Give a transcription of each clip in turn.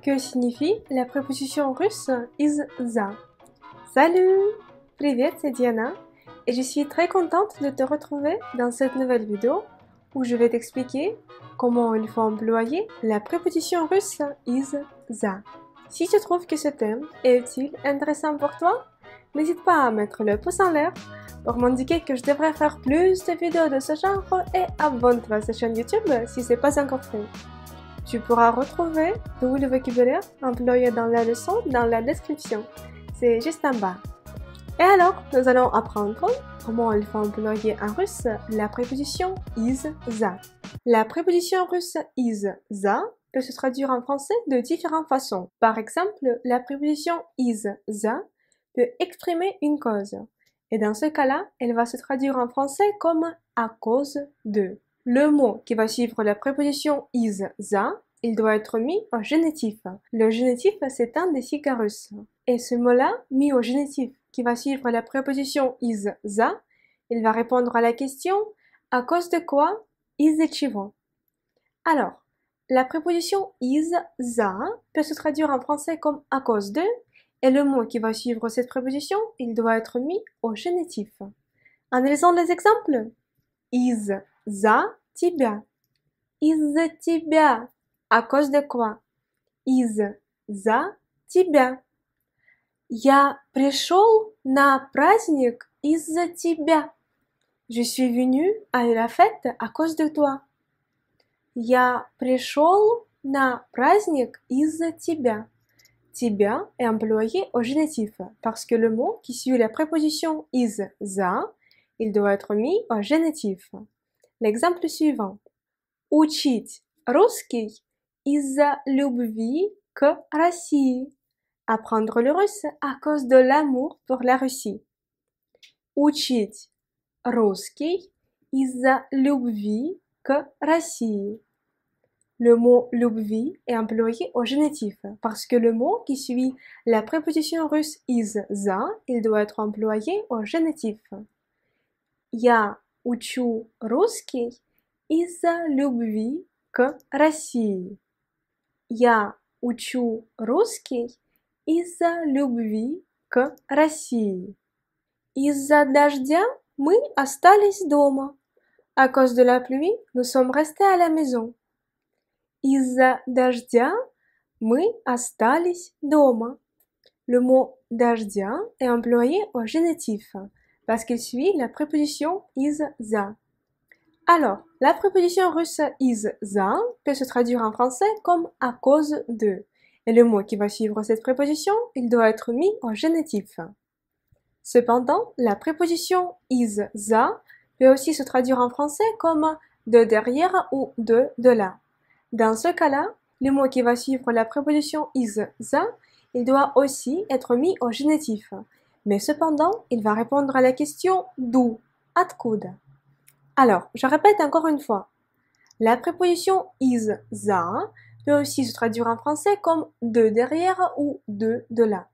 Que signifie la préposition russe из-за? Salut! Привет, c'est Diana et je suis très contente de te retrouver dans cette nouvelle vidéo où je vais t'expliquer comment il faut employer la préposition russe из-за. Si tu trouves que ce thème est utile et intéressant pour toi, n'hésite pas à mettre le pouce en l'air pour m'indiquer que je devrais faire plus de vidéos de ce genre et abonne-toi à cette chaîne YouTube si ce n'est pas encore fait. Tu pourras retrouver tout le vocabulaire employé dans la leçon dans la description. C'est juste en bas. Et alors, nous allons apprendre comment il faut employer en russe la préposition из-за. La préposition russe из-за peut se traduire en français de différentes façons. Par exemple, la préposition из-за peut exprimer une cause. Et dans ce cas-là, elle va se traduire en français comme à cause de. Le mot qui va suivre la préposition из-за, il doit être mis au génitif. Le génitif, c'est un des signes russes. Et ce mot-là, mis au génitif, qui va suivre la préposition из-за, il va répondre à la question à cause de quoi, из-за чего. Alors, la préposition из-за peut se traduire en français comme à cause de, et le mot qui va suivre cette préposition, il doit être mis au génitif. Analysons les exemples. Из-за тебя. Из-за тебя. À cause de quoi? Из-за тебя. Я пришел на праздник из-за тебя. Je suis venu à la fête à cause de toi. Я пришел на праздник из-за тебя. Тебя est employé au génitif parce que le mot qui suit la préposition из-за, il doit être mis au génitif. L'exemple suivant. Учить русский из-за любви к России. Apprendre le russe à cause de l'amour pour la Russie. Учить русский из-за любви к России. Le mot любви est employé au génitif parce que le mot qui suit la préposition russe из-за, il doit être employé au génitif. Я учу русский из-за любви к России. Я учу русский из-за любви к России. Из-за дождя мы остались дома. À cause de la pluie, nous sommes restés à la maison. Из-за дождя мы остались дома. Le mot дождя est employé au génitif parce qu'il suit la préposition из-за. Alors, la préposition russe из-за peut se traduire en français comme à cause de. Et le mot qui va suivre cette préposition, il doit être mis au génitif. Cependant, la préposition из-за peut aussi se traduire en français comme de derrière ou de là. Dans ce cas-là, le mot qui va suivre la préposition из-за, il doit aussi être mis au génitif. Mais cependant, il va répondre à la question d'où, откуда. Alors, je répète encore une fois. La préposition из-за peut aussi se traduire en français comme de derrière ou de là.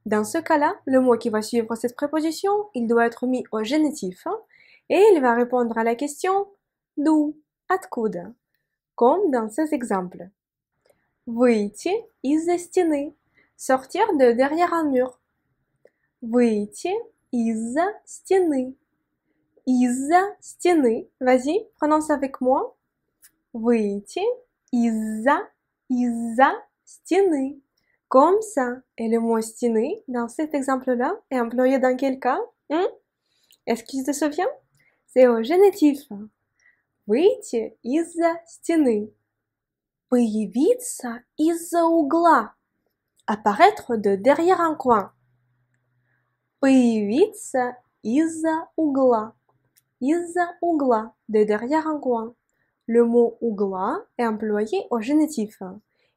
Dans ce cas-là, le mot qui va suivre cette préposition, il doit être mis au génitif et il va répondre à la question d'où, откуда, comme dans ces exemples. Выйти из-за стены, sortir de derrière un mur. Выйти из-за стены. Из-за стены. Vas-y, prononce avec moi. Выйти из-за стены. Comme ça. Et le mot стены, dans cet exemple-là, est employé dans quel cas? Est-ce que tu te souviens? C'est au génitif. Выйти из-за стены. Появиться из-за угла. Apparaître de derrière un coin. Появиться из-за угла. Из-за угла, de derrière un coin. Le mot угла est employé au génitif.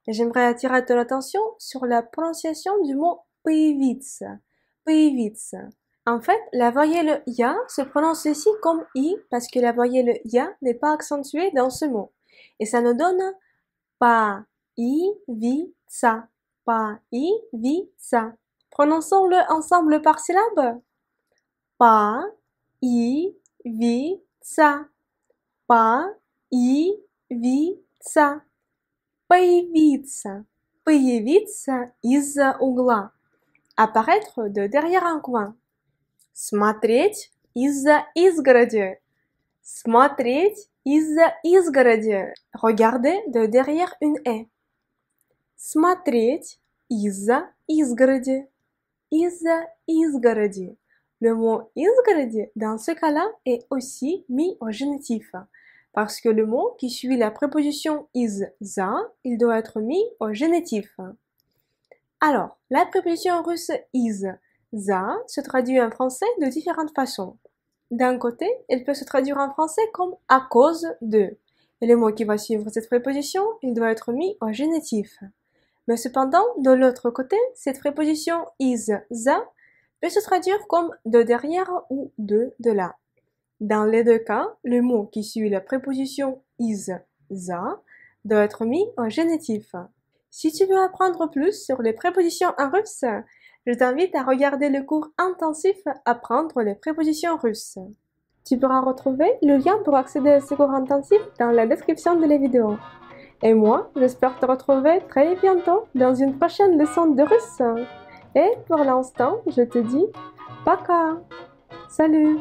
Et j'aimerais attirer ton attention sur la prononciation du mot появиться. Появиться. En fait, la voyelle ya se prononce ici comme i parce que la voyelle ya n'est pas accentuée dans ce mot. Et ça nous donne появиться. Появиться. Prononçons-le ensemble par syllabe. Появиться. Появиться. Появиться. Появиться из-за угла. Apparaître de derrière un coin. Смотреть из-за изгороди. Смотреть из-за изгороди. Regarder de derrière une haie. Смотреть из-за изгороди. Из-за изгороди. Le mot изгороди, dans ce cas-là, est aussi mis au génitif. Parce que le mot qui suit la préposition из-за, il doit être mis au génitif. Alors, la préposition russe из-за se traduit en français de différentes façons. D'un côté, elle peut se traduire en français comme à cause de. Et le mot qui va suivre cette préposition, il doit être mis au génitif. Mais cependant, de l'autre côté, cette préposition из-за peut se traduire comme de derrière ou de là. Dans les deux cas, le mot qui suit la préposition из-за doit être mis au génitif. Si tu veux apprendre plus sur les prépositions en russe, je t'invite à regarder le cours intensif Apprendre les prépositions russes. Tu pourras retrouver le lien pour accéder à ce cours intensif dans la description de la vidéo. Et moi, j'espère te retrouver très bientôt dans une prochaine leçon de russe. Et pour l'instant, je te dis Пока! Salut!